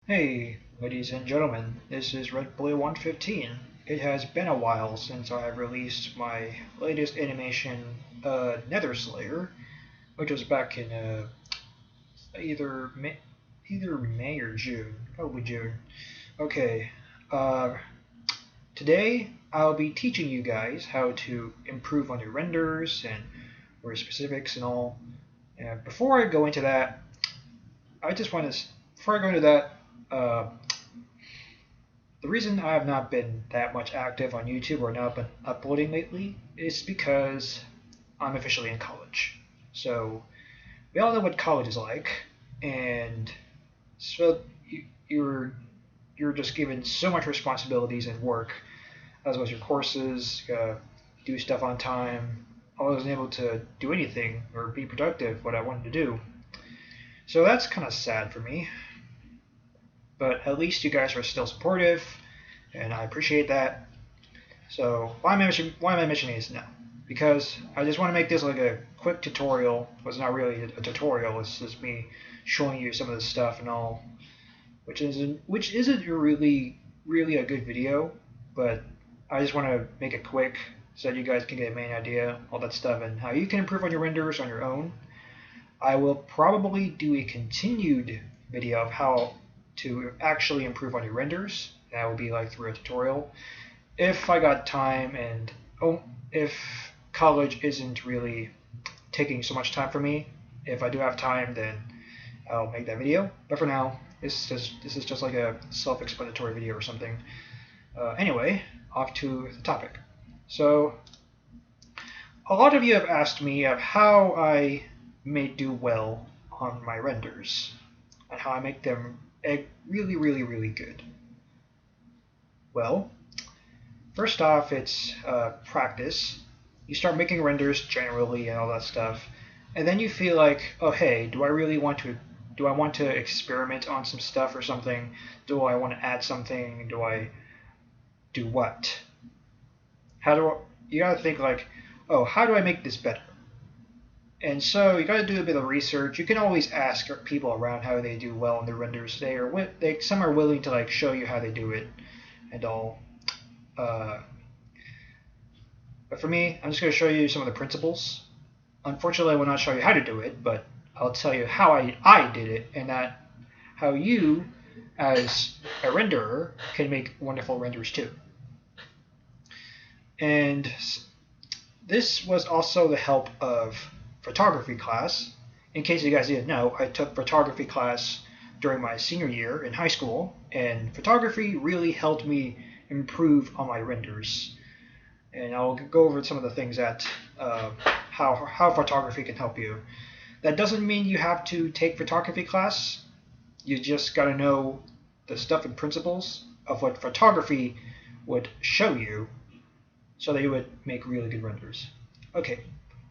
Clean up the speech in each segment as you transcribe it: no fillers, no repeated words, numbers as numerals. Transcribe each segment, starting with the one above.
Hey, ladies and gentlemen, this is Red Blue 115. It has been a while since I have released my latest animation, Nether Slayer, which was back in either May or June, probably June. Okay, uh, today I'll be teaching you guys how to improve on your renders and your specifics and all. And before I go into that, I just want to before I go into that. Uh, The reason I have not been that much active on YouTube or not been uploading lately is because I'm officially in college. So we all know what college is like, and so you're just given so much responsibilities and work, as well as your courses, do stuff on time. I wasn't able to do anything or be productive what I wanted to do. So that's kind of sad for me. But at least you guys are still supportive, and I appreciate that. So why am I mentioning this now? Because I just want to make this like a quick tutorial. Well, it's not really a tutorial. It's just me showing you some of the stuff and all, which isn't really a good video. But I just want to make it quick so that you guys can get a main idea, all that stuff, and how you can improve on your renders on your own. I will probably do a continued video of how to actually improve on your renders. That will be like through a tutorial. If I got time and if college isn't really taking so much time for me, if I do have time, then I'll make that video. But for now, this is just like a self-explanatory video or something. Anyway, off to the topic. So a lot of you have asked me of how I may do well on my renders and how I make them really good. Well, first off, it's practice. You start making renders generally and all that stuff, and then you feel like, oh hey, do I really want to? Do I want to experiment on some stuff or something? Do I want to add something? Do I do what? How do I, you gotta think like, oh, how do I make this better? And so you got to do a bit of research. You can always ask people around how they do well in their renders. Some are willing to like show you how they do it and all. Uh, but for me, I'm just going to show you some of the principles. Unfortunately, I will not show you how to do it, but I'll tell you how I did it, and that how you, as a renderer, can make wonderful renders too. And this was also the help of photography class. In case you guys didn't know, I took photography class during my senior year in high school, and photography really helped me improve on my renders. And I'll go over some of the things that how photography can help you. That doesn't mean you have to take photography class. You just got to know the stuff and principles of what photography would show you so that you would make really good renders. Okay,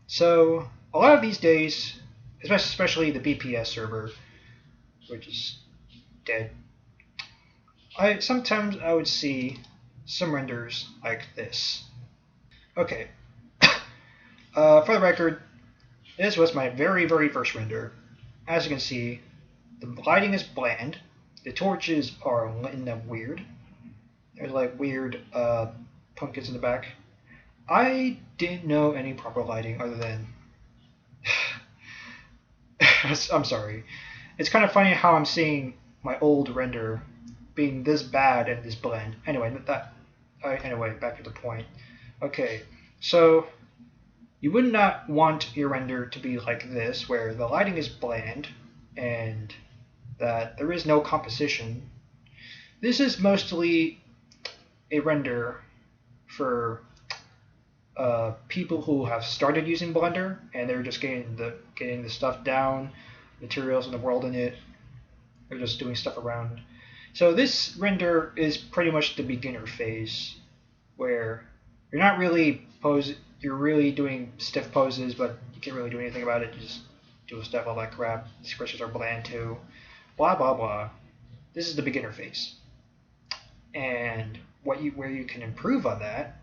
so a lot of these days, especially the BPS server, which is dead, sometimes I would see some renders like this. Okay, for the record, this was my very first render. As you can see, the lighting is bland. The torches are lit up weird. There's like weird pumpkins in the back. I didn't know any proper lighting other than. I'm sorry. It's kind of funny how I'm seeing my old render being this bad and this bland. Anyway, back to the point. Okay, so you would not want your render to be like this, where the lighting is bland and that there is no composition. This is mostly a render for people who have started using Blender and they're just getting the stuff down, materials in the world in it. They're just doing stuff around. So this render is pretty much the beginner phase, where you're not really you're really doing stiff poses, but you can't really do anything about it. You just do stuff, all that crap. The expressions are bland too. Blah blah blah. This is the beginner phase, and where you can improve on that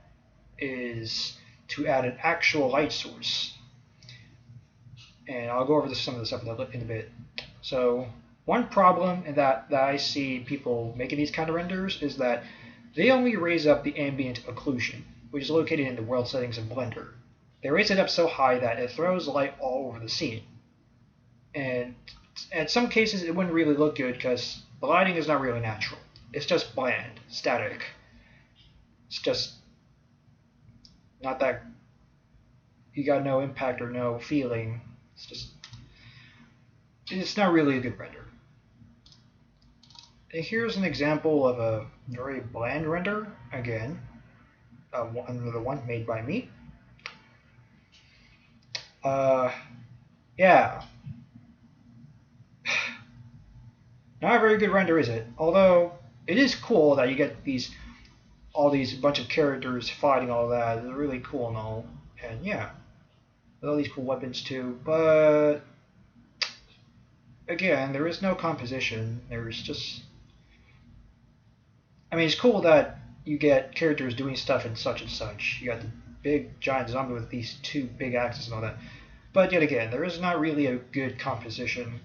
is to add an actual light source. And I'll go over some of this stuff in a bit. So One problem that I see people making these kind of renders is that they only raise up the ambient occlusion, which is located in the world settings of Blender. They raise it up so high that it throws light all over the scene. And in some cases, it wouldn't really look good because the lighting is not really natural. It's just bland, static. It's just not that. You got no impact or no feeling. It's not really a good render. And here's an example of a very bland render. Again, another one made by me. Yeah. Not a very good render, is it? Although it is cool that you get all these bunch of characters fighting all that. It's really cool and all. And yeah, with all these cool weapons too. But again, there is no composition. There's just, I mean, it's cool that you get characters doing stuff and such. You got the big giant zombie with these two big axes and all that. But yet again, there is not really a good composition.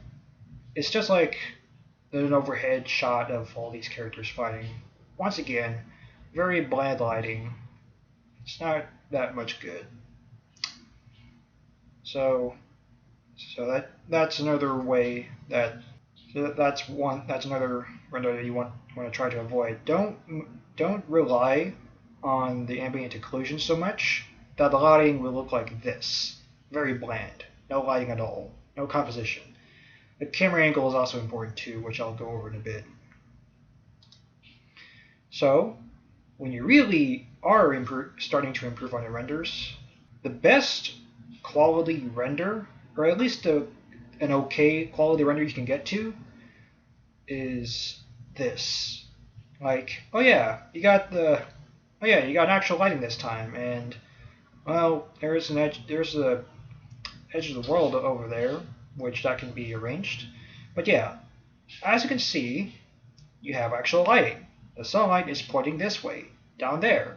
It's just like an overhead shot of all these characters fighting. Once again, very bland lighting. It's not that much good. So that's another way that's another render that you want to try to avoid. Don't rely on the ambient occlusion so much that the lighting will look like this. Very bland. No lighting at all. No composition. The camera angle is also important too, which I'll go over in a bit. So, when you really are starting to improve on your renders, the best quality render, or at least an okay quality render you can get to, is this. Like, oh yeah, you got actual lighting this time, and well, there's the edge of the world over there, which that can be arranged. But yeah, as you can see, you have actual lighting. The sunlight is pointing this way, down there,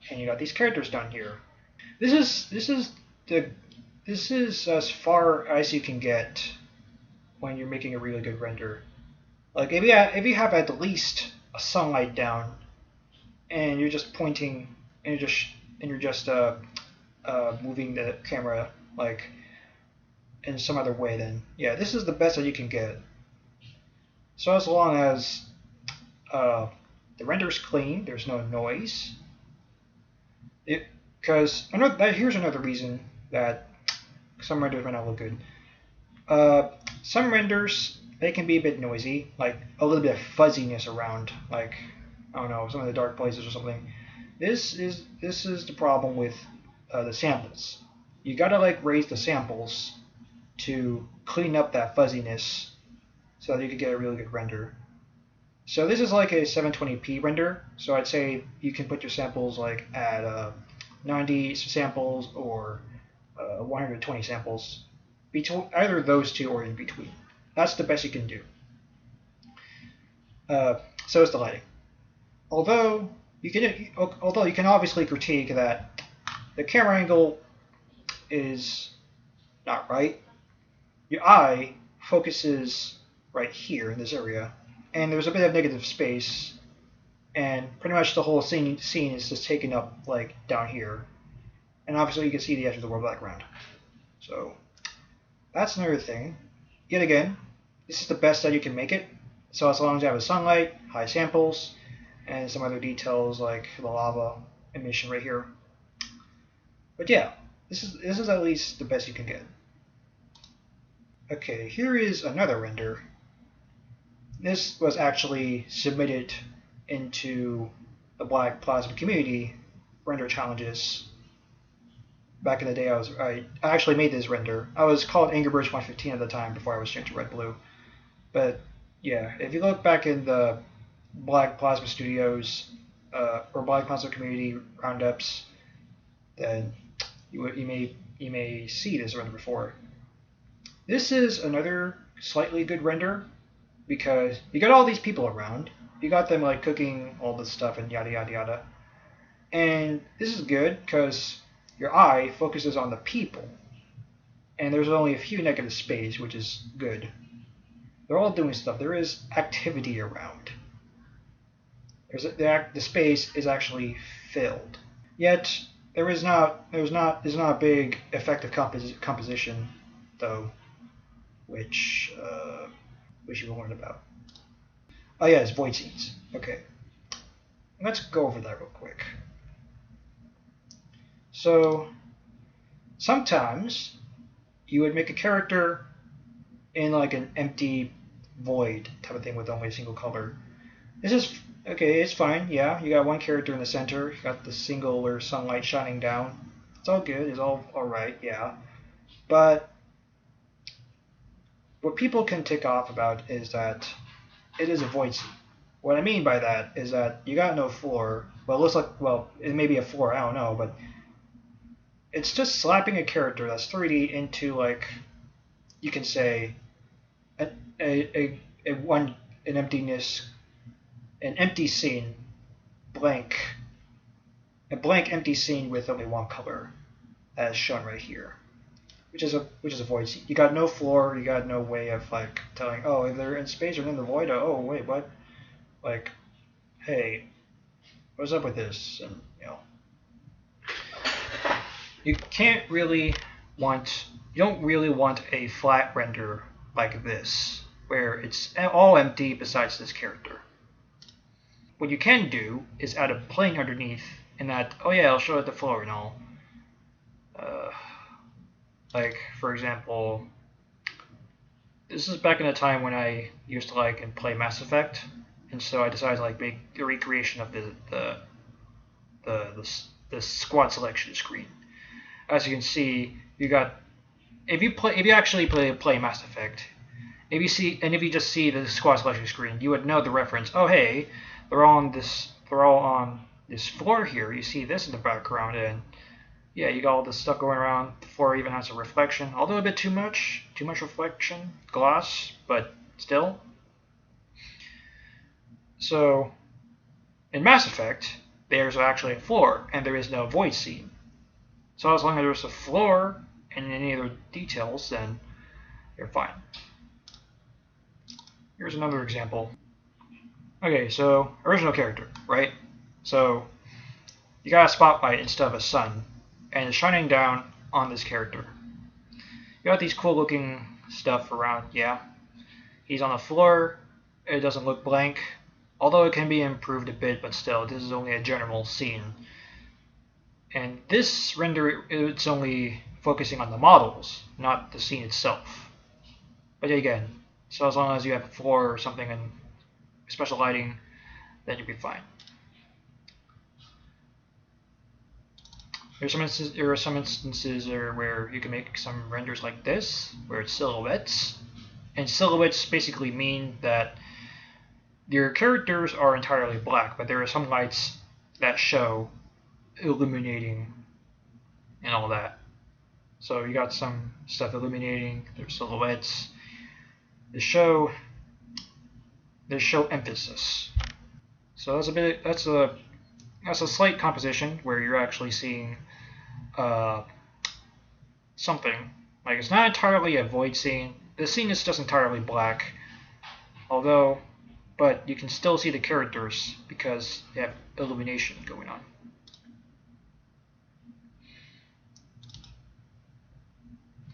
and you got these characters down here. This is as far as you can get when you're making a really good render. Like if you have at least a sunlight down, and you're just pointing, and you're just moving the camera like in some other way, then yeah, this is the best that you can get. So as long as the render's clean, there's no noise. Because here's another reason that some renders might not look good. Some renders, they can be a bit noisy, like a little bit of fuzziness around, like I don't know, some of the dark places or something. This is the problem with the samples. You gotta like raise the samples to clean up that fuzziness so that you can get a really good render. So this is like a 720p render, so I'd say you can put your samples like at 90 samples or 120 samples, either those two or in between. That's the best you can do. So is the lighting. Although you can obviously critique that the camera angle is not right. Your eye focuses right here in this area, and there's a bit of negative space, and pretty much the whole scene is just taken up like down here, and obviously you can see the edge of the world background. So that's another thing. Yet again, this is the best that you can make it. So as long as you have the sunlight, high samples, and some other details like the lava emission right here. But yeah, this is at least the best you can get. Okay, here is another render. This was actually submitted into the Black Plasma community render challenges. Back in the day, I actually made this render. I was called Angry 115 at the time before I was changed to Red Blue. But yeah, if you look back in the Black Plasma Studios or Black Plasma community roundups, then you may see this render before. This is another slightly good render because you got all these people around. You got them like cooking all this stuff and yada yada yada. And this is good because your eye focuses on the people. And there's only a few negative space, which is good. They're all doing stuff. There is activity around. The space is actually filled. Yet there's not a big effective composition though, which you will learn about. Oh yeah, it's void scenes. Okay, let's go over that real quick. So sometimes you would make a character in like an empty void type of thing with only a single color. This is okay, it's fine, yeah. You got one character in the center, you got the singular sunlight shining down. It's all good, it's all alright, yeah. But what people can tick off about is that it is a void scene. What I mean by that is that you got no floor. Well, it looks like, well, it may be a floor, I don't know, but it's just slapping a character that's 3D into, like, you can say, an emptiness, an empty scene, blank, a blank empty scene with only one color, as shown right here, which is a void scene. You got no floor, you got no way of like telling, oh, if they're in space or in the void. Oh, wait, what? Like, hey, what's up with this? And you don't really want a flat render like this, where it's all empty besides this character. What you can do is add a plane underneath, and that, oh yeah, I'll show it the floor and all. Like, for example, this is back in the time when I used to like and play Mass Effect, and so I decided to like make a recreation of the squad selection screen. As you can see, you got if you actually play Mass Effect, if you just see the squad selection screen, you would know the reference. Oh hey, they're all on this floor here. You see this in the background, and yeah, you got all this stuff going around. The floor even has a reflection, although a bit too much reflection, gloss, but still. So, in Mass Effect, there's actually a floor, and there is no void scene. So as long as there's a floor and any other details, then you're fine. Here's another example. Okay, so original character, right? So you got a spotlight instead of a sun, and it's shining down on this character. You got these cool looking stuff around, yeah. He's on the floor, it doesn't look blank, although it can be improved a bit, but still, this is only a general scene. And this render, it's only focusing on the models, not the scene itself. But again, so as long as you have a floor or something and special lighting, then you'll be fine. There are some instances where you can make some renders like this, where it's silhouettes. And silhouettes basically mean that your characters are entirely black, but there are some lights that show illuminating and all that. So you got some stuff illuminating, there's silhouettes. They show emphasis. So that's a slight composition where you're actually seeing something. Like, it's not entirely a void scene. The scene is just entirely black, but you can still see the characters because they have illumination going on.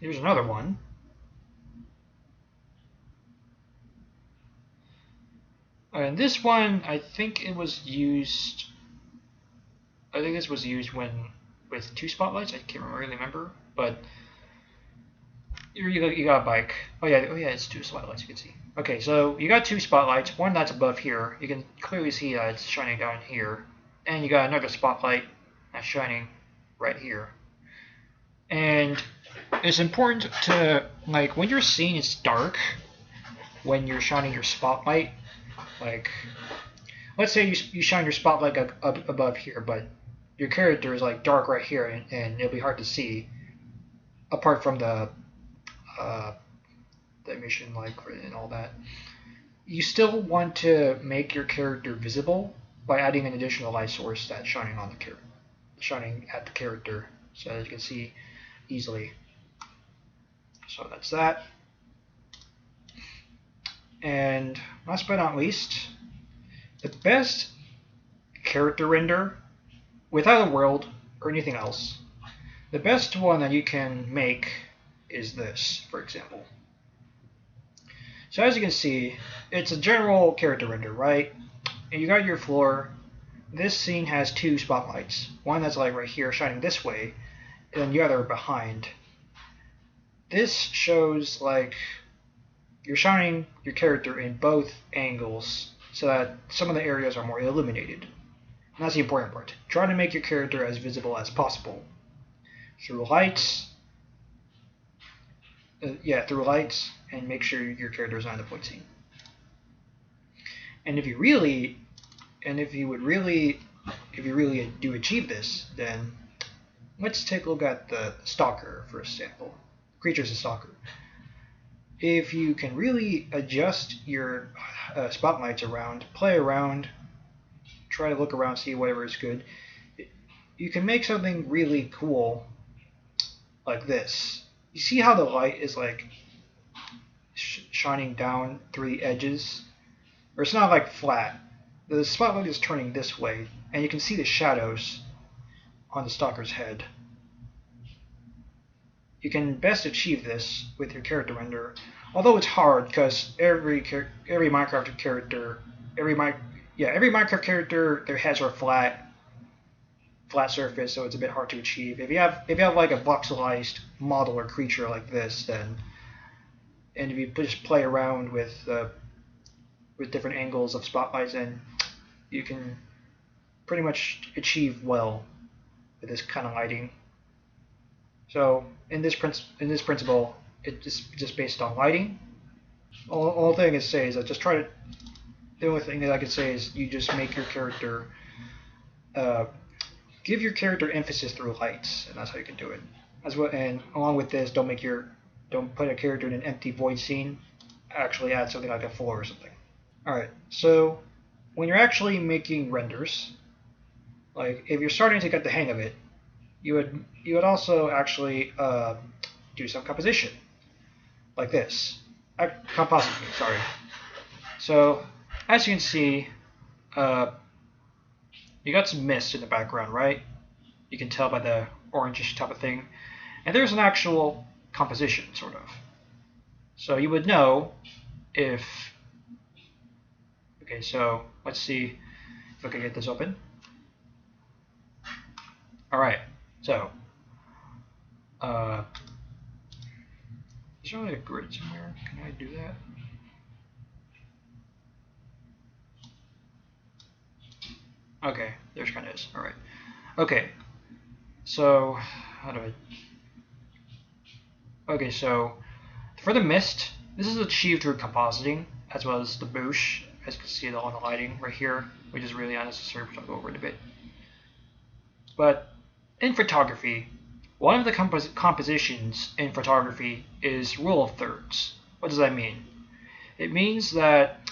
Here's another one. And this one, I think this was used with two spotlights. I can't really remember, but you got a bike. Oh yeah, it's two spotlights. You can see. Okay, so you got two spotlights. One that's above here. You can clearly see that it's shining down here, and you got another spotlight that's shining right here. And it's important to, like, when your scene is dark, when you're shining your spotlight, like, let's say you shine your spotlight up above here, but your character is like dark right here, and it'll be hard to see apart from the emission light and all that. You still want to make your character visible by adding an additional light source that's shining at the character, so that you can see easily. So that's that. And last but not least, the best character render without a world or anything else, the best one that you can make is this, for example. So as you can see, it's a general character render, right? And you got your floor. This scene has two spotlights. One that's like right here shining this way, and then the other behind. This shows like you're shining your character in both angles so that some of the areas are more illuminated. And that's the important part. Try to make your character as visible as possible. Through lights, through lights, and make sure your character is not in the point scene. And if you really do achieve this, then let's take a look at the Stalker for example. Creature's a Stalker. If you can really adjust your spotlights around, play around, try to look around, see whatever is good, you can make something really cool like this. You see how the light is like shining down through the edges? Or it's not like flat. The spotlight is turning this way, and you can see the shadows on the Stalker's head. You can best achieve this with your character render, although it's hard because every Minecraft character, every Minecraft character, their heads are flat surface, so it's a bit hard to achieve. If you have like a voxelized model or creature like this, then and if you just play around with different angles of spotlights, then you can pretty much achieve well with this kind of lighting. So in this principle, it's just based on lighting. All thing I can say is that just try to. The only thing that I can say is you just make your character. Give your character emphasis through lights, and that's how you can do it. And along with this, don't put a character in an empty void scene. Actually add something like a floor or something. Alright, so when you're actually making renders, like if you're starting to get the hang of it, you would also actually do some composition, like this. Compositing, sorry. So as you can see, you got some mist in the background, right? You can tell by the orangish type of thing. And there's an actual composition, sort of. So you would know if... Okay, so let's see if I can get this open. Alright, so... is there only a grid somewhere? Can I do that? Okay, there's kind of is. All right. Okay. So how do I? Okay, so for the mist, this is achieved through compositing as well as the boosh, as you can see on the lighting right here, which is really unnecessary, but I'll go over it a bit. But in photography, one of the compositions in photography is rule of thirds. What does that mean? It means that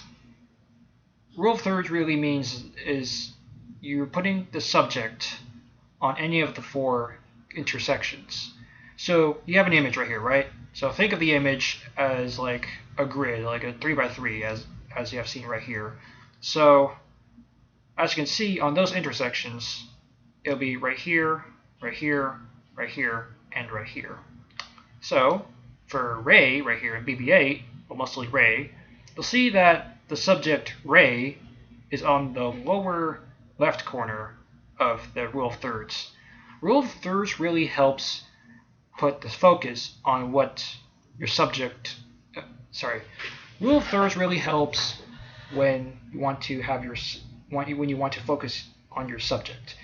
rule of thirds really means is you're putting the subject on any of the four intersections. So you have an image right here, right? So think of the image as like a grid, like a 3x3, as you have seen right here. So as you can see on those intersections, it'll be right here, right here, right here, and right here. So for Ray right here in BB-8, well, mostly Ray, you'll see that the subject Ray is on the lower left corner of the rule of thirds. Rule of thirds really helps put the focus on what your subject. Rule of thirds really helps when you want to have when you want to focus on your subject.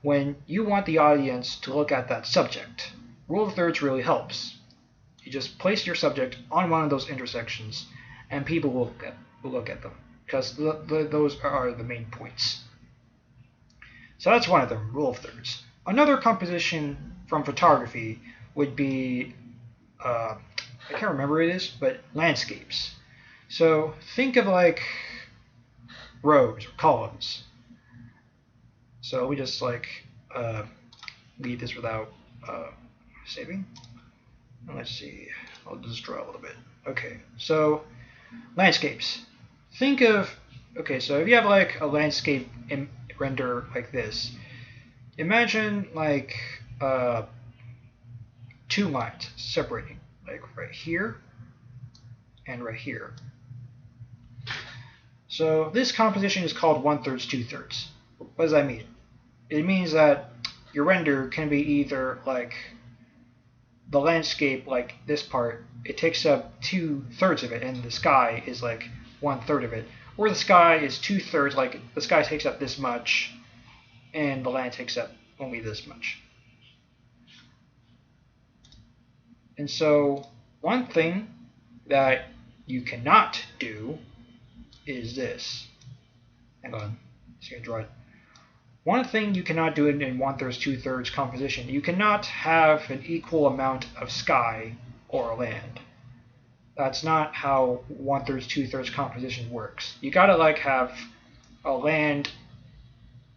When you want the audience to look at that subject, rule of thirds really helps. You just place your subject on one of those intersections, and people will look at them because those are the main points. So that's one of them, rule of thirds. Another composition from photography would be, I can't remember what it is, but landscapes. So think of like rows or columns. So we just like leave this without saving. And let's see, I'll just draw a little bit. Okay, so landscapes. think of, okay, so if you have like a landscape render like this, imagine like two lines separating, like right here and right here. So this composition is called 1/3, 2/3. What does that mean? It means that your render can be either like the landscape, like this part, it takes up 2/3 of it, and the sky is like 1/3 of it, or the sky is 2/3, like the sky takes up this much, and the land takes up only this much. And so one thing that you cannot do is this. Hang on, just gonna draw it. One thing you cannot do in 1/3, 2/3 composition, you cannot have an equal amount of sky or land. That's not how 1/3, 2/3 composition works. You gotta like have a land.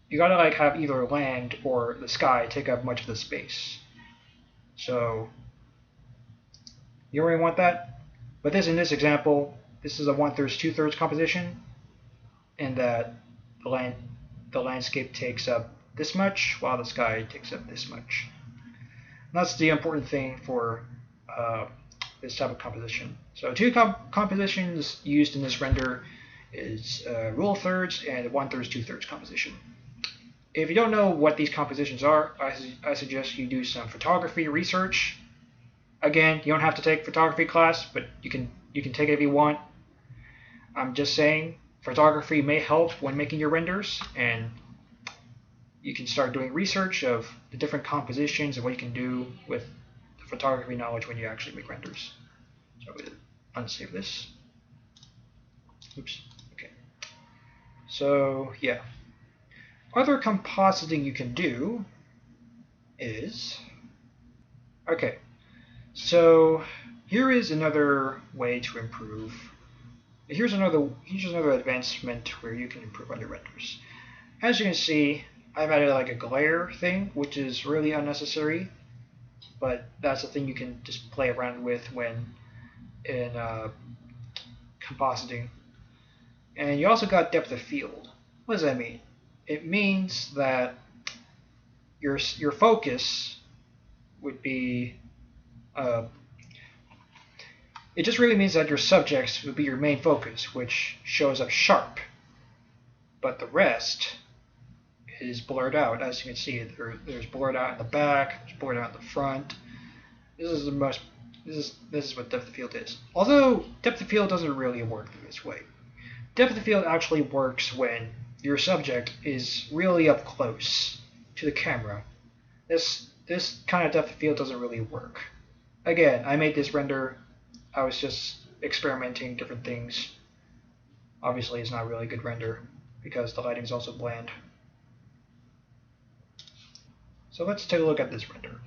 You gotta like have either land or the sky take up much of the space. So you really want that. But in this example, this is a 1/3, 2/3 composition, and that the landscape takes up this much while the sky takes up this much. And that's the important thing for this type of composition. So two compositions used in this render is rule of thirds and 1/3, 2/3 composition. If you don't know what these compositions are, I suggest you do some photography research. Again, you don't have to take photography class, but you can take it if you want. I'm just saying photography may help when making your renders, and you can start doing research of the different compositions and what you can do with the photography knowledge when you actually make renders. So I'm going to unsave this. Oops. Okay. So yeah. Other compositing you can do is, okay, so here is another way to improve. Here's another advancement where you can improve on your renders. As you can see, I've added like a glare thing, which is really unnecessary, but that's a thing you can just play around with when in compositing. And you also got depth of field. What does that mean? It means that your focus would be it just really means that your subjects would be your main focus, which shows up sharp, but the rest is blurred out. As you can see, there's blurred out in the back, there's blurred out in the front. This is what depth of field is. Although depth of field doesn't really work this way. Depth of field actually works when your subject is really up close to the camera. This kind of depth of field doesn't really work. Again, I made this render. I was just experimenting different things. Obviously, it's not really a good render because the lighting is also bland. So let's take a look at this render.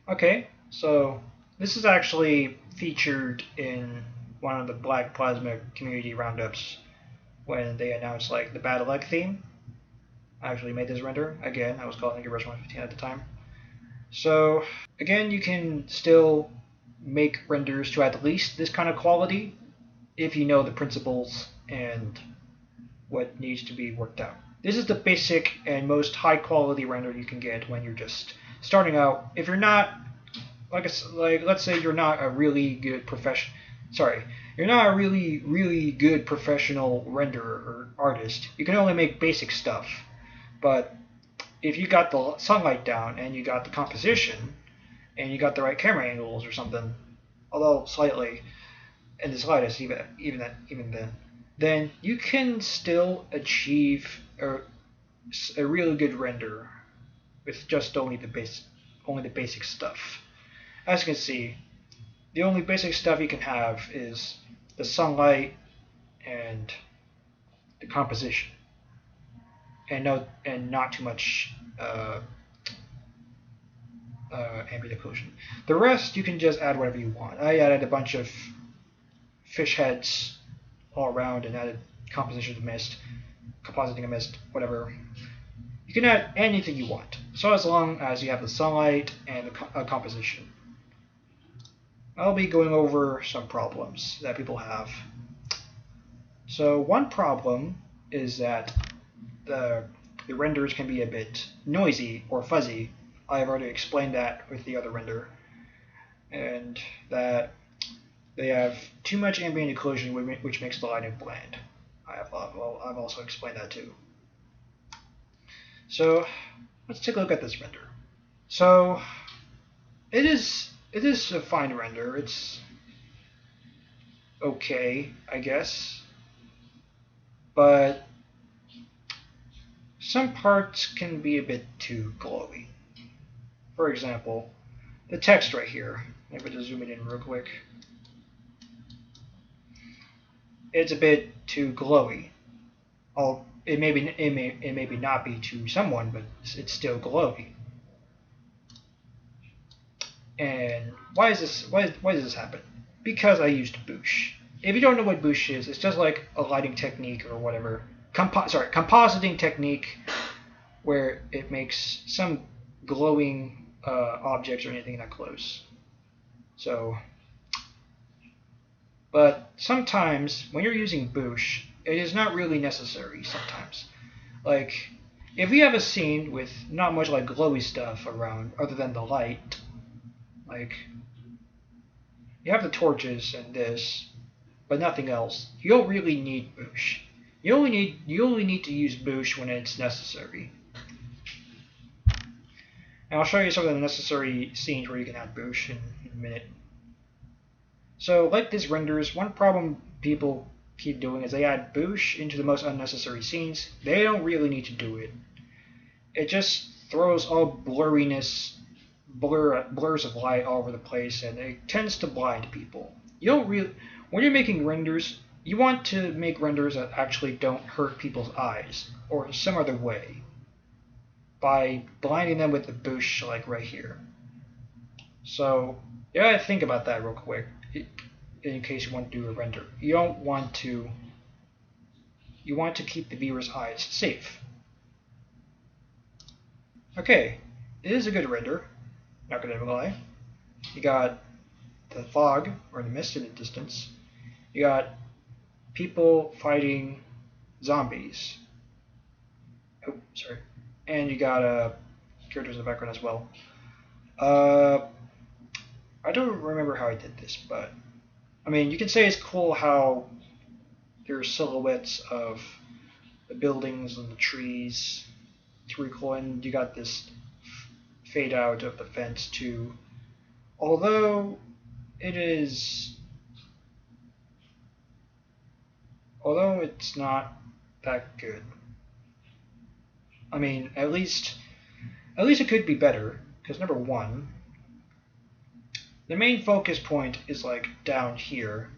Okay, so this is actually featured in one of the Black Plasma community roundups when they announced like the Bad Luck theme. I actually made this render. Again, I was calling it Rush 115 at the time. So again, you can still make renders to at least this kind of quality if you know the principles and what needs to be worked out. This is the basic and most high quality render you can get when you're just starting out. If you're not let's say you're not a really good you're not a really good professional renderer or artist. You can only make basic stuff. But if you got the sunlight down and you got the composition and you got the right camera angles or something, although slightly in the slightest even then you can still achieve a really good render with just only the basic stuff. As you can see, the only basic stuff you can have is the sunlight and the composition, and not too much ambient occlusion. The rest you can just add whatever you want. I added a bunch of fish heads all around and added compositing a mist, whatever. You can add anything you want, so as long as you have the sunlight and the composition. I'll be going over some problems that people have. So one problem is that the renders can be a bit noisy or fuzzy. I've already explained that with the other render, and that they have too much ambient occlusion, which makes the lighting bland. I've also explained that too. So let's take a look at this render. So it is a fine render. It's okay, I guess, but some parts can be a bit too glowy. For example, the text right here. Maybe just zoom it in real quick. It's a bit too glowy. It may not be to someone, but it's still glowy. And why does this happen? Because I used Boosh. If you don't know what Boosh is, it's just like a lighting technique or whatever. Compositing technique where it makes some glowing objects or anything that glows. So, but sometimes when you're using Boosh, it is not really necessary sometimes. Like, if we have a scene with not much like glowy stuff around other than the light, like you have the torches and this, but nothing else, you don't really need Boosh. You only need to use Boosh when it's necessary. And I'll show you some of the necessary scenes where you can add Boosh in a minute. So, like this renders, one problem people keep doing is they add Boosh into the most unnecessary scenes. They don't really need to do it. It just throws all blurs of light all over the place, and it tends to blind people. You don't really, when you're making renders, you want to make renders that actually don't hurt people's eyes, or some other way, by blinding them with the Boosh, like right here. So, you gotta think about that real quick, in case you want to do a render. You want to keep the viewer's eyes safe. Okay, it is a good render, not gonna lie. You got the fog, or the mist in the distance. You got people fighting zombies. Oh, sorry. And you got characters in the background as well. I don't remember how I did this, but I mean, you can say it's cool how there are silhouettes of the buildings and the trees. It's really cool, and you got this fade out of the fence too. Although it's not that good. I mean, at least it could be better, because number one, the main focus point is like down here,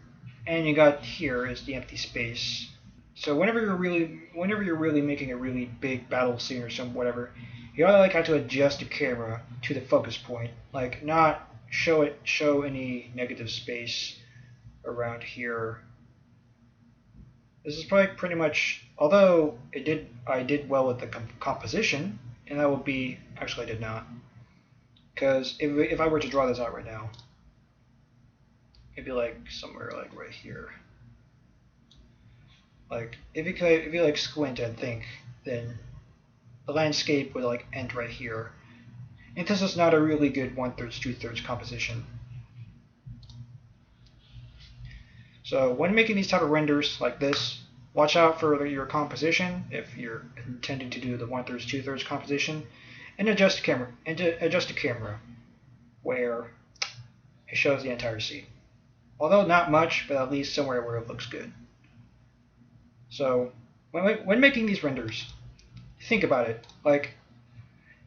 and you got here is the empty space. So whenever you're really making a really big battle scene or some whatever, you gotta like have to adjust the camera to the focus point, like not show any negative space around here. This is probably pretty much, although I did well with the composition, and that would be, actually I did not, because if I were to draw this out right now, it'd be like somewhere like right here. Like if you like squint and think, then the landscape would like end right here. And this is not a really good 1/3, 2/3 composition. So when making these type of renders like this, watch out for your composition if you're intending to do the 1/3, 2/3 composition, and adjust the camera where it shows the entire scene. Although not much, but at least somewhere where it looks good. So when making these renders, think about it. Like,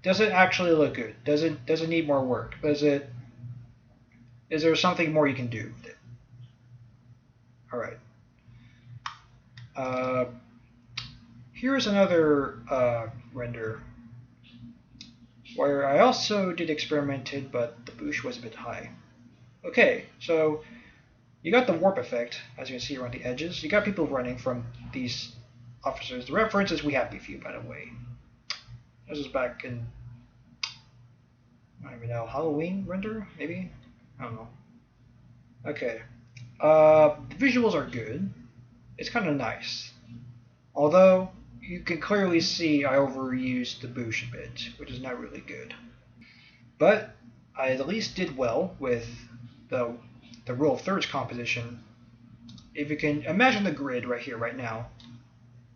does it actually look good? Does it need more work? Is there something more you can do with it? All right. Here's another render where I also did experimented, but the Boosh was a bit high. Okay, so you got the warp effect, as you can see around the edges. You got people running from these officers. The reference is We Happy Few, by the way. This is back in, I don't even know, Halloween render, maybe? I don't know. Okay. The visuals are good. It's kind of nice. Although, you can clearly see I overused the boosh a bit, which is not really good. But, I at least did well with the, the rule of thirds composition. If you can imagine the grid right here, right now,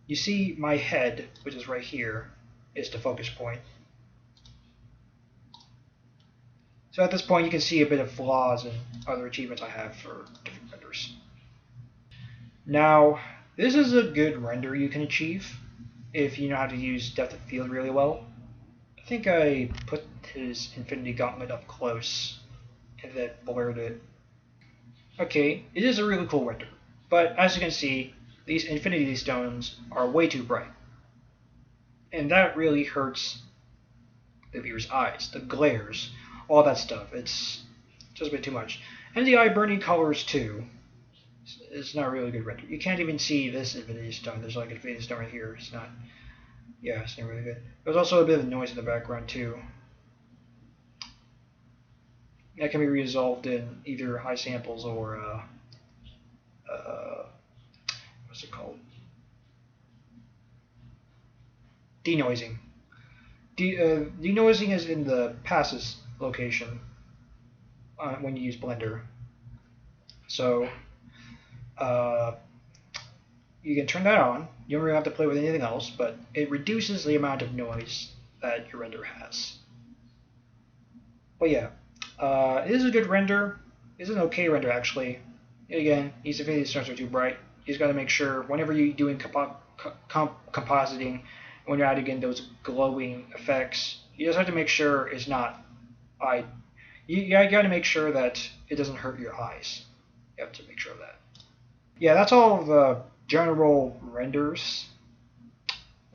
you see my head, which is right here, is the focus point. So at this point you can see a bit of flaws and other achievements I have for different renders. Now, this is a good render you can achieve if you know how to use depth of field really well. I think I put his Infinity Gauntlet up close and then blurred it. Okay, it is a really cool render, but as you can see, these Infinity Stones are way too bright. And that really hurts the viewer's eyes, the glares, all that stuff. It's just a bit too much. And the eye burning colors too. It's not really a good render. You can't even see this Infinity Stone. There's like an Infinity Stone right here. It's not. Yeah, it's not really good. There's also a bit of noise in the background too. That can be resolved in either high samples or what's it called? Denoising. Denoising is in the passes location when you use Blender. So you can turn that on. You don't really have to play with anything else, but it reduces the amount of noise that your render has. But yeah, it is a good render. It's an okay render actually. And again, these Infinity Stones are too bright. You just got to make sure whenever you're doing compositing, when you're adding in those glowing effects, you just have to make sure it's not eye. You got to make sure that it doesn't hurt your eyes. You have to make sure of that. Yeah, that's all of the general renders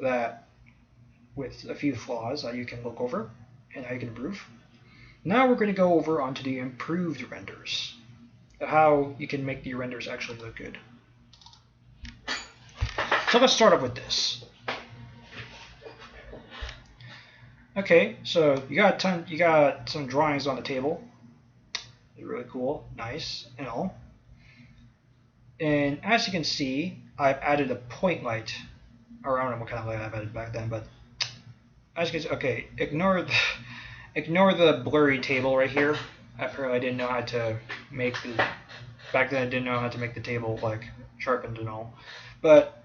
that with a few flaws that you can look over and how you can improve. Now we're going to go over onto the improved renders, how you can make the renders actually look good. So let's start off with this. Okay, so you got some drawings on the table. They're really cool, nice, and all. And as you can see, I've added a point light, or I don't know what kind of light I've added back then, but as you can see, okay, ignore the blurry table right here. Apparently I didn't know how to make the, back then I didn't know how to make the table like sharpened and all. But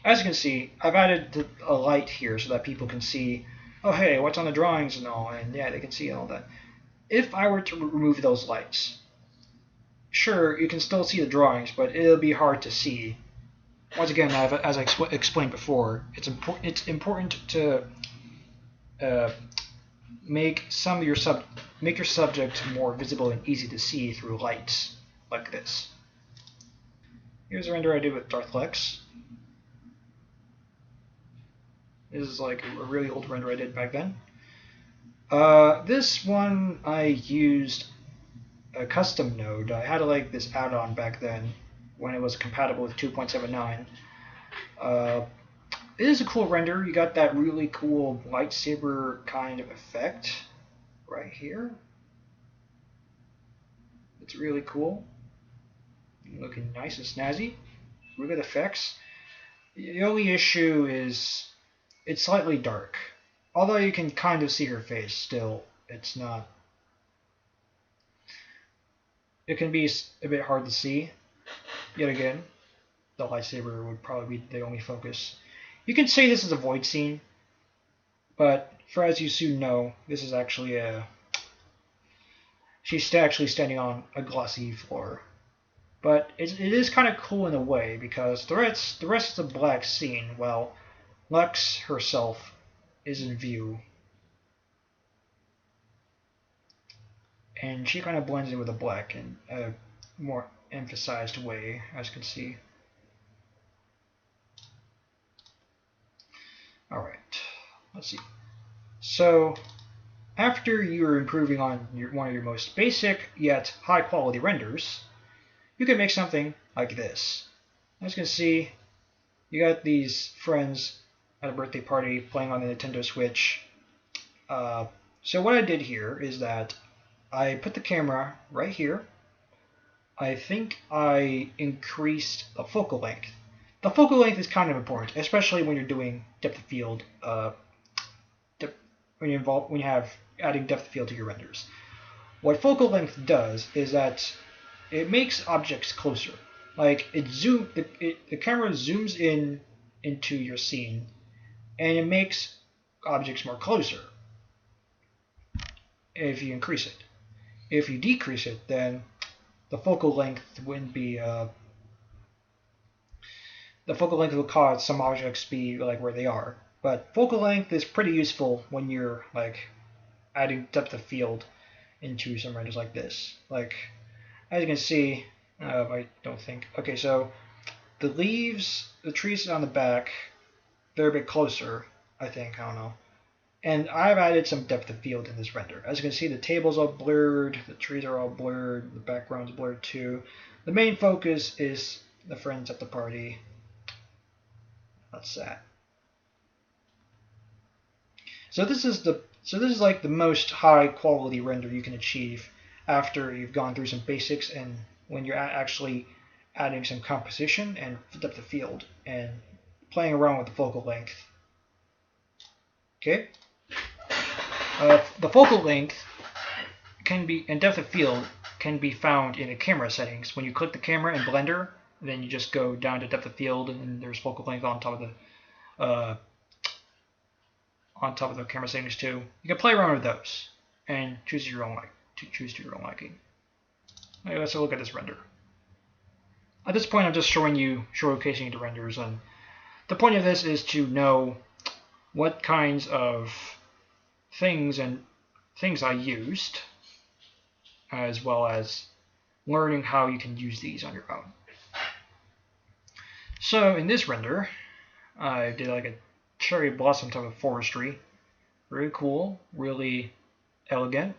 as you can see, I've added a light here so that people can see, oh hey, what's on the drawings and all, and yeah, they can see all that. If I were to remove those lights, sure, you can still see the drawings, but it'll be hard to see. Once again, as I explained before, it's important to make your subject more visible and easy to see through lights like this. Here's a render I did with Darthlex. This is like a really old render I did back then. This one I used a custom node. I had like this add-on back then when it was compatible with 2.79. It is a cool render. You got that really cool lightsaber kind of effect right here. It's really cool. Looking nice and snazzy. Really good effects. The only issue is it's slightly dark. Although you can kind of see her face still, it's not. It can be a bit hard to see. Yet again, the lightsaber would probably be the only focus. You can say this is a void scene, but for as you soon know, this is actually she's actually standing on a glossy floor. But it is kind of cool in a way because the rest of the black scene, well, Lux herself is in view. And she kind of blends in with the black in a more emphasized way, as you can see. Alright, let's see. So, after you're improving on one of your most basic yet high quality renders, you can make something like this. As you can see, you got these friends at a birthday party playing on the Nintendo Switch. So what I did here is that I put the camera right here, I think I increased the focal length. The focal length is kind of important, especially when you're doing depth of field. When you have adding depth of field to your renders. What focal length does is that it makes objects closer. Like the camera zooms in into your scene, and it makes objects more closer. If you increase it, if you decrease it, then the focal length wouldn't be. The focal length will cause some objects to be like where they are. But focal length is pretty useful when you're like adding depth of field into some renders like this. Like as you can see, I don't think. Okay, so the leaves, the trees on the back, they're a bit closer. I think. I don't know. And I've added some depth of field in this render. As you can see, the table's all blurred, the trees are all blurred, the background's blurred too. The main focus is the friends at the party. That's that. So this is like the most high quality render you can achieve after you've gone through some basics and when you're actually adding some composition and depth of field and playing around with the focal length. Okay. The focal length can be and depth of field can be found in the camera settings. When you click the camera in Blender, then you just go down to depth of field, and there's focal length on top of the camera settings too. You can play around with those and choose to your own liking. Okay, let's look at this render. At this point, I'm just showcasing the renders, and the point of this is to know what kinds of things I used, as well as learning how you can use these on your own. So in this render, I did like a cherry blossom type of forestry. Very cool, really elegant.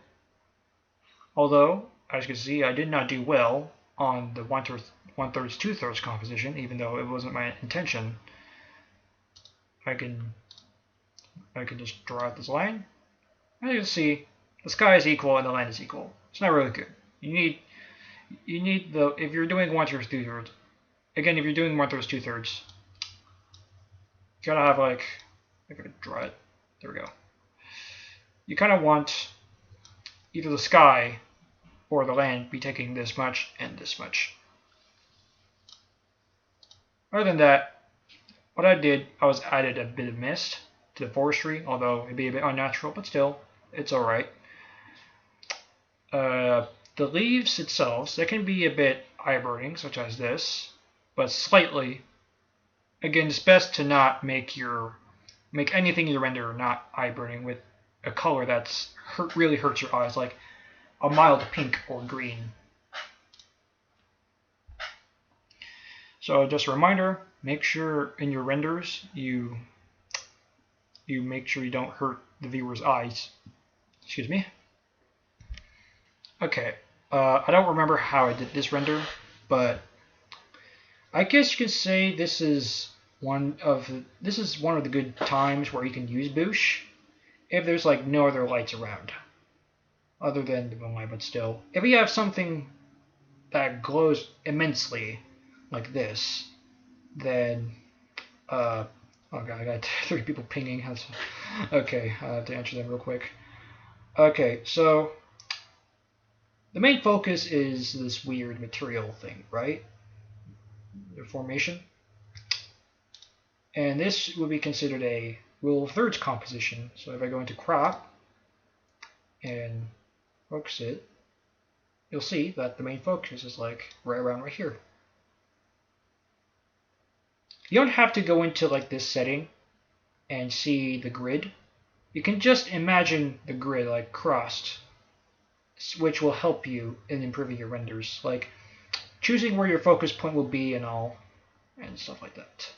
Although, as you can see, I did not do well on the 1/3, 2/3 composition, even though it wasn't my intention. I can just draw out this line. As you can see, the sky is equal and the land is equal. It's not really good. You need the if you're doing 1/3, 2/3. Again, if you're doing 1/3, 2/3, you gotta have like I gotta draw it. There we go. You kind of want either the sky or the land be taking this much and this much. Other than that, what I did, I added a bit of mist to the forestry, although it'd be a bit unnatural, but still, it's alright. The leaves themselves, they can be a bit eye-burning, such as this, but slightly. Again, it's best to not make anything you render not eye-burning with a color that's really hurts your eyes, like a mild pink or green. So just a reminder, make sure in your renders you make sure you don't hurt the viewer's eyes. Excuse me. Okay, I don't remember how I did this render, but I guess you could say this is one of the good times where you can use Boosh if there's like no other lights around other than the moonlight, but still, if you have something that glows immensely like this, then oh god, I got 3 people pinging. Okay, I have to answer them real quick. Okay, so the main focus is this weird material thing, right? The formation. And this would be considered a rule of thirds composition. So if I go into crop and focus it, you'll see that the main focus is like right around right here. You don't have to go into like this setting and see the grid. You can just imagine the grid like crossed, which will help you in improving your renders, like choosing where your focus point will be and all, and stuff like that.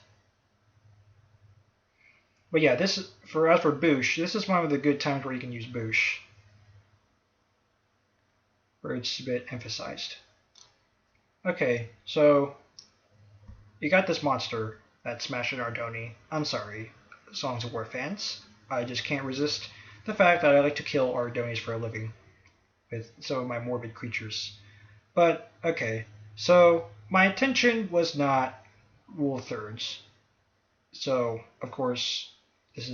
But yeah, as for Boosh, this is one of the good times where you can use Boosh, where it's a bit emphasized. Okay, so you got this monster that's smashing Ardoni. I'm sorry, Songs of War fans. I just can't resist the fact that I like to kill Ardonis for a living with some of my morbid creatures. But okay, so my intention was not rule of thirds. So of course this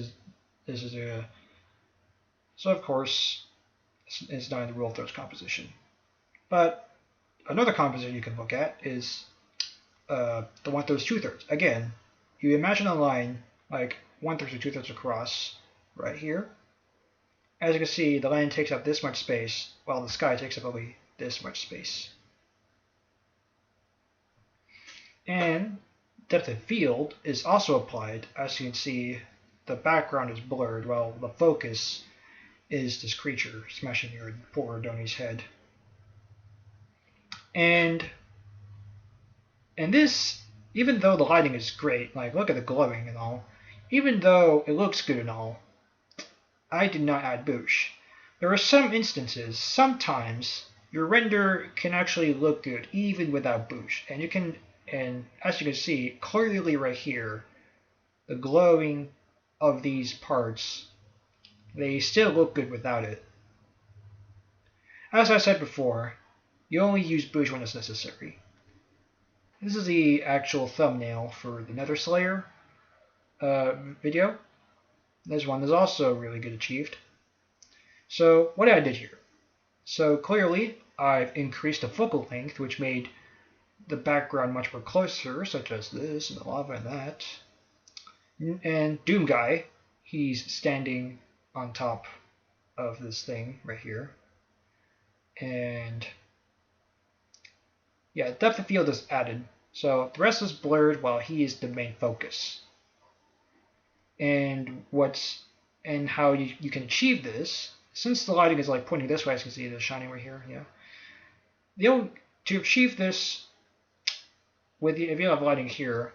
is a so of course it's not in the rule of thirds composition. But another composition you can look at is the 1/3 2/3. Again, you imagine a line like 1/3 or 2/3 across right here. As you can see, the line takes up this much space, while the sky takes up only this much space. And depth of field is also applied. As you can see, the background is blurred while the focus is this creature smashing your poor Donnie's head. And this, even though the lighting is great, like look at the glowing and all, even though it looks good and all, I did not add Boosh. There are some instances, sometimes your render can actually look good even without Boosh, and you can, and as you can see clearly right here, the glowing of these parts, they still look good without it. As I said before, you only use Boosh when it's necessary. This is the actual thumbnail for the Nether Slayer video. This one is also really good achieved. So what I did here? So clearly I've increased the focal length, which made the background much more closer, such as this and the lava and that. And Doom Guy, he's standing on top of this thing right here. And yeah, depth of field is added. So the rest is blurred while he is the main focus. And how you can achieve this, since the lighting is like pointing this way, as you can see the shining right here, yeah. To achieve this, if you have lighting here,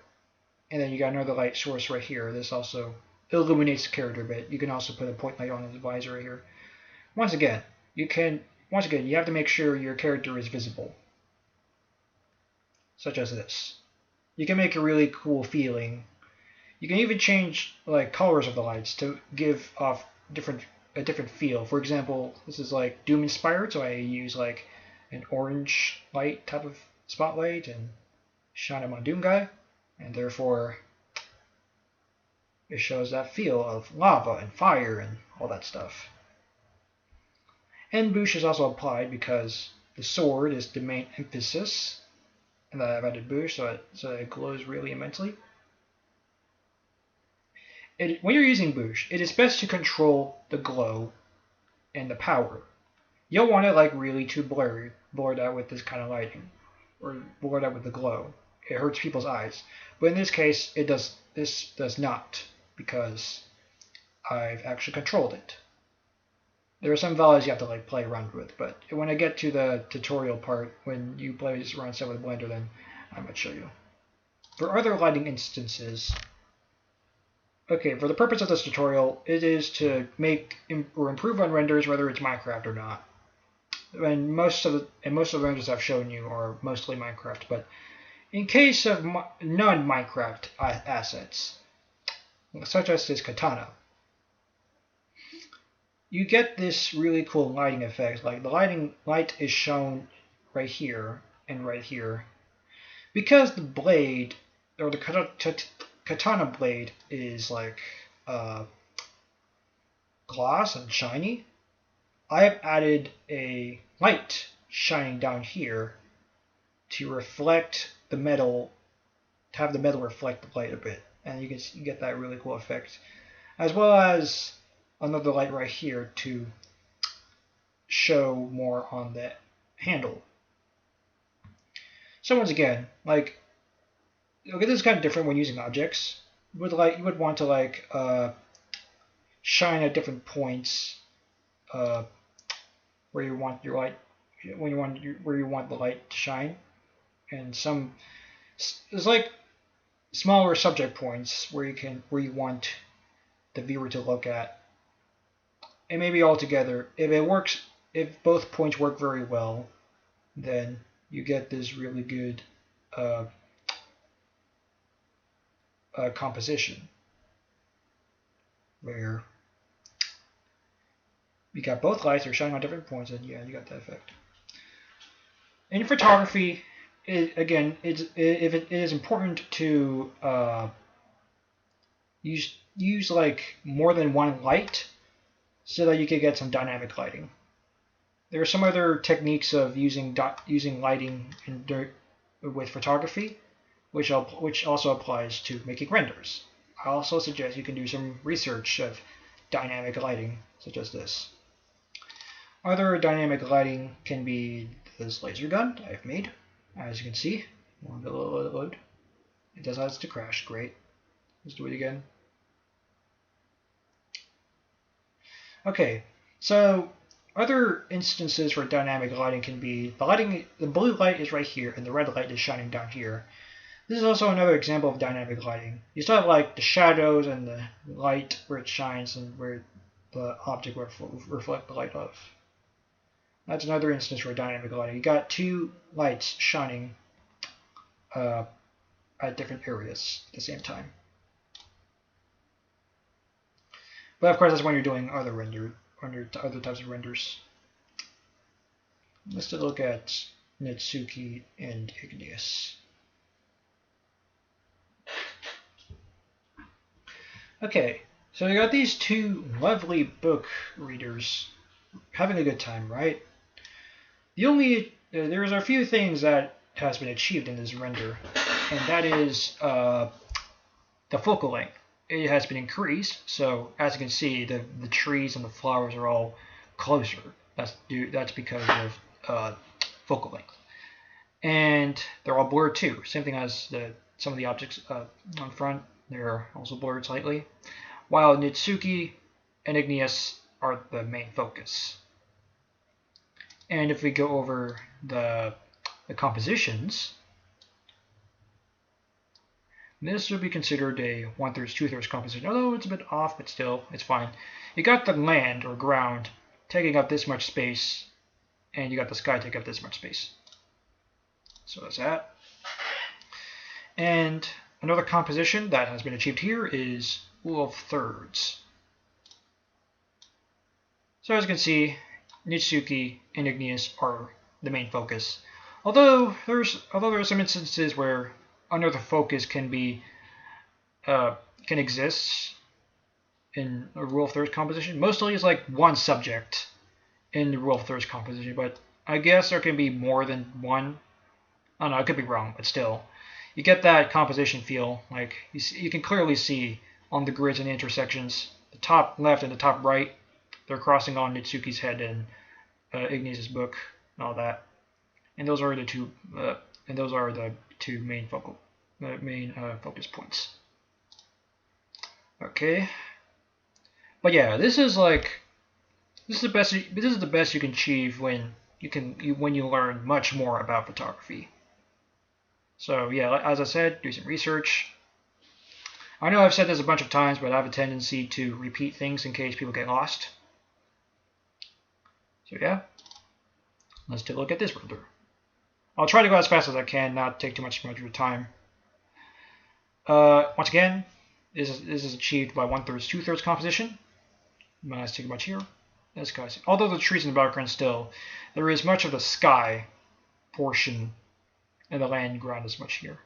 and then you got another light source right here, this also illuminates the character a bit. You can also put a point light on his visor right here. Once again, you have to make sure your character is visible, such as this. You can make a really cool feeling. You can even change like colors of the lights to give off a different feel. For example, this is like Doom inspired, so I use like an orange light type of spotlight and shine them on Doom Guy, and therefore it shows that feel of lava and fire and all that stuff. And Boosh is also applied because the sword is the main emphasis, and I've added Boosh so it glows really immensely. When you're using Boosh, it is best to control the glow and the power. You don't want it like really too blurred out with this kind of lighting, or blurred out with the glow. It hurts people's eyes. But in this case, this does not, because I've actually controlled it. There are some values you have to like play around with, but when I get to the tutorial part, when you play around stuff with Blender, then I might show you. For other lighting instances, okay, for the purpose of this tutorial, it is to make or improve on renders, whether it's Minecraft or not. And most of the renders I've shown you are mostly Minecraft, but in case of non-Minecraft assets, such as this katana, you get this really cool lighting effect. Like the light is shown right here and right here, because the blade or the katana blade is like gloss and shiny. I have added a light shining down here to reflect the metal, to have the metal reflect the light a bit, and you can get that really cool effect, as well as another light right here to show more on the handle. So once again, like, okay, this is kind of different when using objects. You would want to like shine at different points where you want your light, where you want the light to shine, and there's like smaller subject points where you want the viewer to look at. And maybe all together, if both points work very well, then you get this really good composition where you got both lights are shining on different points, and yeah, you got that effect. In photography, if it is important to use like more than one light so that you can get some dynamic lighting. There are some other techniques of using lighting with photography, which also applies to making renders. I also suggest you can do some research of dynamic lighting, such as this. Other dynamic lighting can be this laser gun I've made, as you can see. Load. It does has to crash. Great. Let's do it again. Okay, so other instances for dynamic lighting can be the blue light is right here and the red light is shining down here. This is also another example of dynamic lighting. You still have like the shadows and the light where it shines and where the object will reflect the light of. That's another instance for dynamic lighting. You got two lights shining at different areas at the same time. But of course, that's when you're doing other types of renders. Let's take a look at Netsuke and Igneous. Okay, so you got these two lovely book readers having a good time, right? There's a few things that has been achieved in this render, and that is the focal length. It has been increased, so as you can see, the trees and the flowers are all closer. That's because of focal length, and they're all blurred too. Same thing as some of the objects on front. They're also blurred slightly, while Netsuke and Igneous are the main focus. And if we go over the compositions, this would be considered a 1/3, 2/3 composition, although it's a bit off, but still, it's fine. You got the land or ground taking up this much space, and you got the sky taking up this much space. So that's that. And another composition that has been achieved here is rule of thirds. So as you can see, Netsuke and Igneous are the main focus. Although there are some instances where another focus can exist in a rule of thirds composition. Mostly it's like one subject in the rule of thirds composition, but I guess there can be more than one. I don't know, I could be wrong, but still, you get that composition feel. Like you can clearly see on the grids and the intersections, the top left and the top right, they're crossing on Netsuke's head and Igneous' book and all that. And those are the two. Main focus points. Okay, but yeah, this is the best you can achieve when you learn much more about photography. So yeah, as I said, do some research. I know I've said this a bunch of times, but I have a tendency to repeat things in case people get lost. So yeah, let's take a look at this render. I'll try to go as fast as I can, not take too much of your time. Once again, this is achieved by 1/3, 2/3 composition. Not too much here. As guys, although the trees in the background still, there is much of the sky portion and the land ground is much here.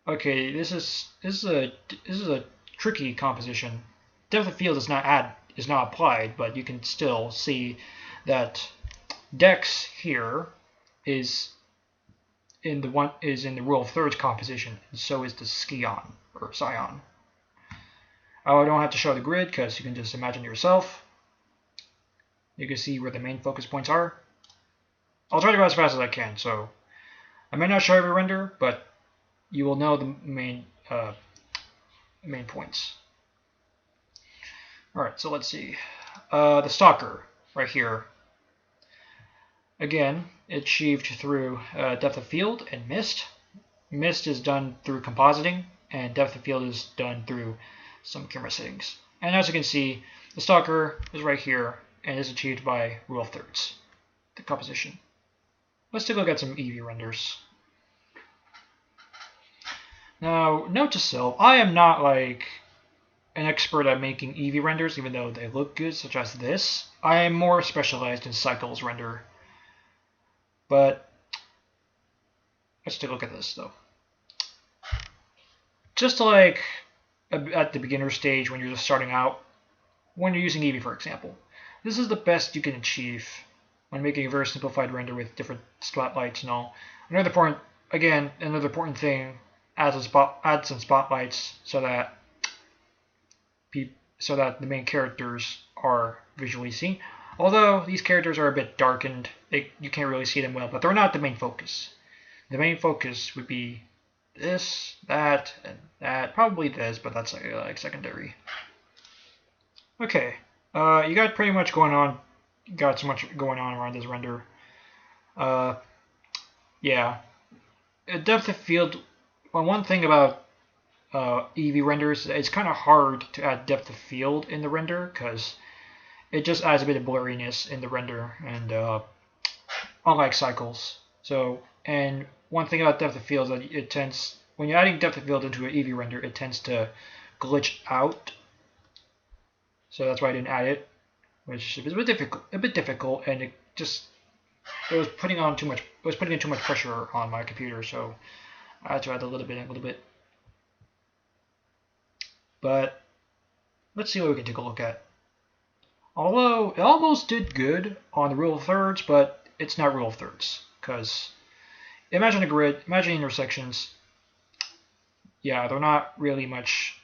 Okay, this is a tricky composition. Depth of field is not applied, but you can still see that Dex here is in the rule of thirds composition, and so is the Scion or Scion. I don't have to show the grid because you can just imagine yourself. You can see where the main focus points are. I'll try to go as fast as I can, so I may not show every render, but you will know the main points. All right, so let's see. The Stalker right here. Again, achieved through depth of field and mist. Mist is done through compositing, and depth of field is done through some camera settings. And as you can see, the Stalker is right here and is achieved by rule of thirds, the composition. Let's take a look at some Eevee renders. Now, note to self, I am not like an expert at making Eevee renders, even though they look good, such as this. I am more specialized in Cycles render. But let's take a look at this, though. Just like at the beginner stage when you're just starting out, when you're using Eevee, for example, this is the best you can achieve when making a very simplified render with different spotlights and all. Another important thing, add some spotlights so that the main characters are visually seen. Although these characters are a bit darkened, you can't really see them well, but they're not the main focus. The main focus would be this, that, and that. Probably this, but that's like secondary. Okay, you got pretty much going on. Got so much going on around this render. Yeah, depth of field. Well, one thing about Eevee renders, it's kind of hard to add depth of field in the render because it just adds a bit of blurriness in the render, and unlike Cycles. So, and one thing about depth of field is that when you're adding depth of field into an Eevee render, it tends to glitch out. So that's why I didn't add it, which is a bit difficult, and it was putting in too much pressure on my computer, so I had to add a little bit. But let's see what we can take a look at. Although it almost did good on the rule of thirds, but it's not rule of thirds, because imagine a grid, imagine intersections. Yeah, they're not really much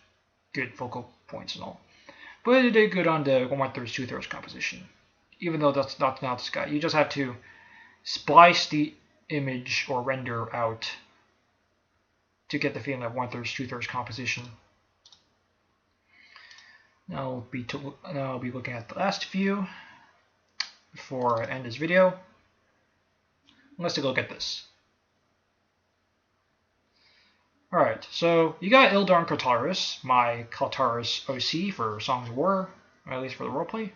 good focal points and all. But it did good on the 1/3, 2/3 composition. Even though that's not the sky. You just have to splice the image or render out to get the feeling of 1/3, 2/3 composition. Now I'll be looking at the last few before I end this video. Let's take a look at this. Alright, so you got Ildarn Kaltaris, my Kaltaris OC for Songs of War, or at least for the roleplay.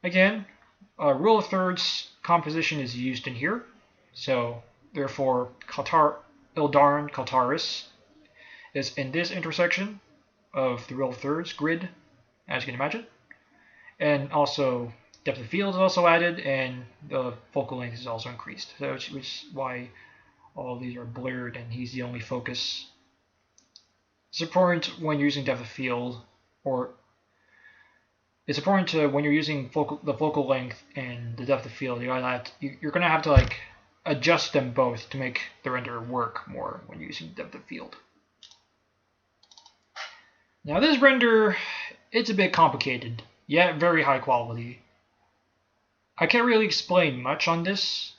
Again, rule of thirds composition is used in here, so therefore Ildarn Kaltaris is in this intersection of the rule of thirds grid, as you can imagine. And also depth of field is also added, and the focal length is also increased, so which is why all of these are blurred and he's the only focus. It's important when you're using depth of field, or it's important to when you're using the focal length and the depth of field, you're gonna have to like adjust them both to make the render work more when you're using depth of field. Now this render, it's a bit complicated, yet very high quality. I can't really explain much on this,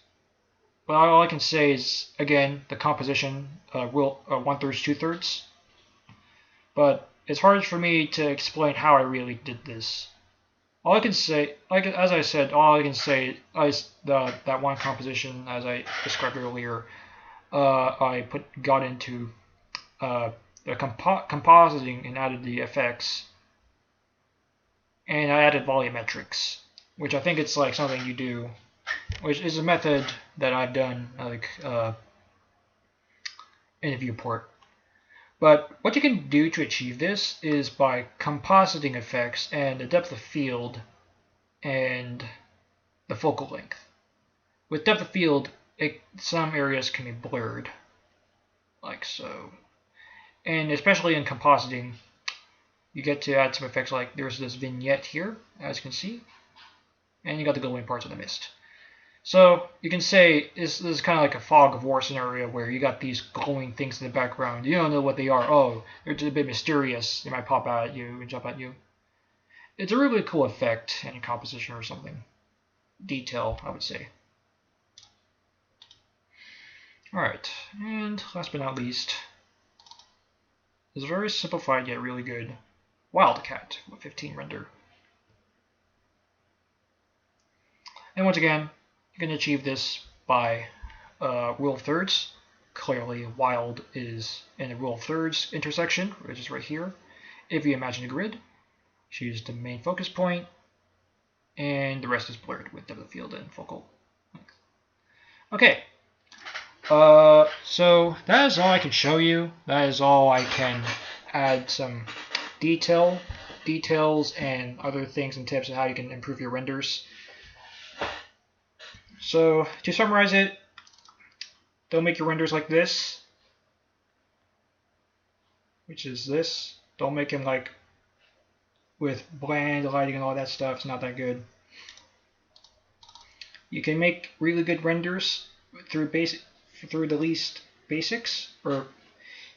but all I can say is, again, the composition, 1/3, 2/3. But it's hard for me to explain how I really did this. All I can say, as I said, all I can say is that one composition, as I described earlier, I got into the compositing and added the effects, and I added volumetrics, which I think it's like something you do, which is a method that I've done like in a viewport. But what you can do to achieve this is by compositing effects and the depth of field and the focal length. With depth of field, some areas can be blurred, like so. And especially in compositing, you get to add some effects, like there's this vignette here, as you can see, and you got the glowing parts of the mist. So you can say this is kind of like a fog of war scenario where you got these glowing things in the background. You don't know what they are. Oh, they're just a bit mysterious. They might pop out at you and jump at you. It's a really cool effect in composition or something. Detail, I would say. Alright, and last but not least, is a very simplified yet really good Wildcat with 15 render. And once again, you can achieve this by rule of thirds. Clearly, Wild is in the rule of thirds intersection, which is right here. If you imagine a grid, choose the main focus point, and the rest is blurred with depth of field and focal length. Okay, so that is all I can show you. That is all I can add some details and other things and tips on how you can improve your renders. So to summarize it, don't make your renders like this, which is this. Don't make them like with bland lighting and all that stuff. It's not that good. You can make really good renders through the least basics, or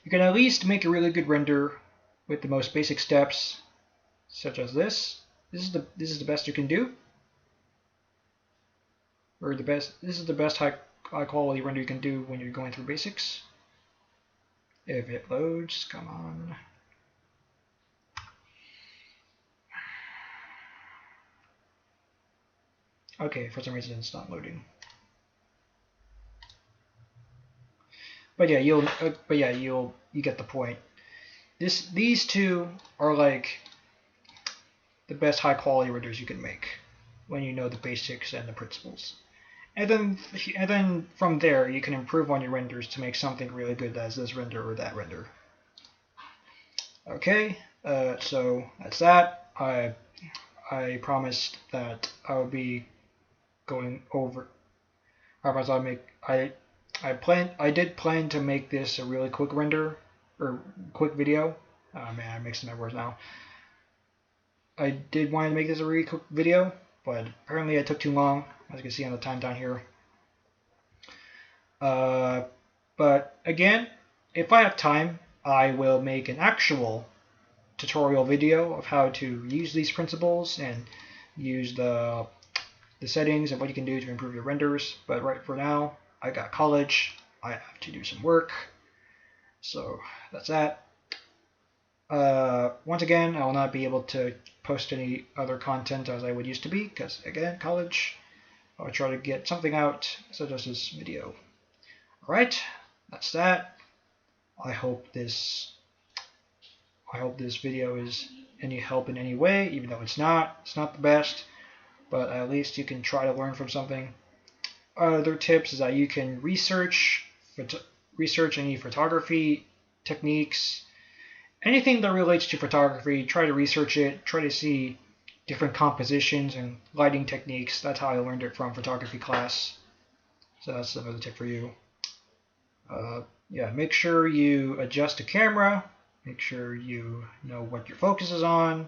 you can at least make a really good render with the most basic steps, such as this. This is the best you can do, or this is the best high quality render you can do when you're going through basics. If it loads, come on. Okay, for some reason it's not loading. But yeah, you get the point. These two are like the best high quality renders you can make when you know the basics and the principles. And then from there you can improve on your renders to make something really good as this render or that render. Okay, so that's that. I promised that I would be going over. I did plan to make this a really quick render or quick video. Oh man, I'm mixing my words now. I did want to make this a really quick video, but apparently it took too long, as you can see on the time down here. But again, if I have time, I will make an actual tutorial video of how to use these principles and use the settings and what you can do to improve your renders. But right for now, I got college. I have to do some work. So that's that. Once again, I will not be able to post any other content as I would used to be, because again, college. I'll try to get something out such as this video. Alright, that's that. I hope this video is any help in any way, even though it's not the best, but at least you can try to learn from something. Other tips is that you can research any photography techniques, anything that relates to photography. Try to research it. Try to see different compositions and lighting techniques. That's how I learned it from photography class. So that's another tip for you. Yeah, make sure you adjust the camera. Make sure you know what your focus is on.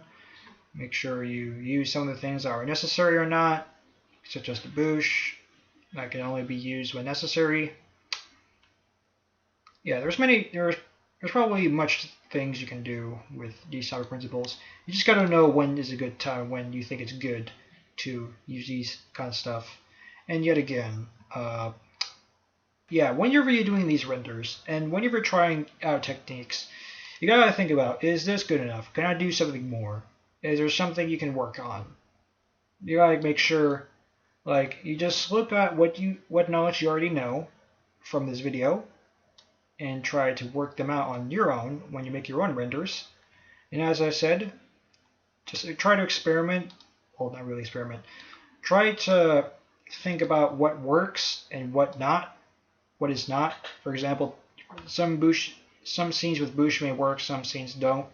Make sure you use some of the things that are necessary or not, such as the boosh. That can only be used when necessary. Yeah, there's probably much things you can do with these type of principles. You just gotta know when is a good time, when you think it's good to use these kind of stuff. And yet again, yeah, whenever you're doing these renders and whenever you're trying out techniques, you gotta think about, is this good enough? Can I do something more? Is there something you can work on? You gotta make sure, like, you just look at what knowledge you already know from this video and try to work them out on your own when you make your own renders. And as I said, just try to experiment. Well, not really experiment. Try to think about what works and what is not. For example, some scenes with boosh may work, some scenes don't.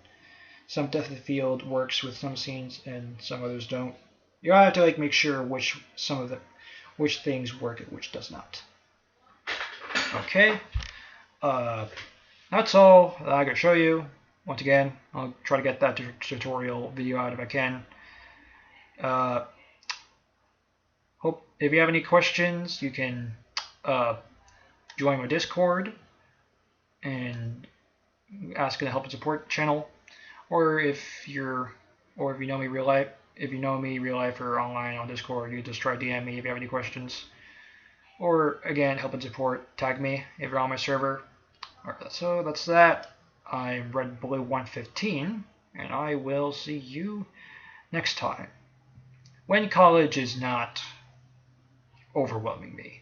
Some depth of field works with some scenes and some others don't. You have to make sure which things work and which does not. Okay, that's all that I can show you. Once again, I'll try to get that tutorial video out if I can. Hope if you have any questions, you can join my Discord and ask in the help and support channel, or if you know me real life or online on Discord, you can just try DM me if you have any questions. Or again, help and support, tag me if you're on my server. Alright, so that's that. I'm RedBlue115, and I will see you next time, when college is not overwhelming me.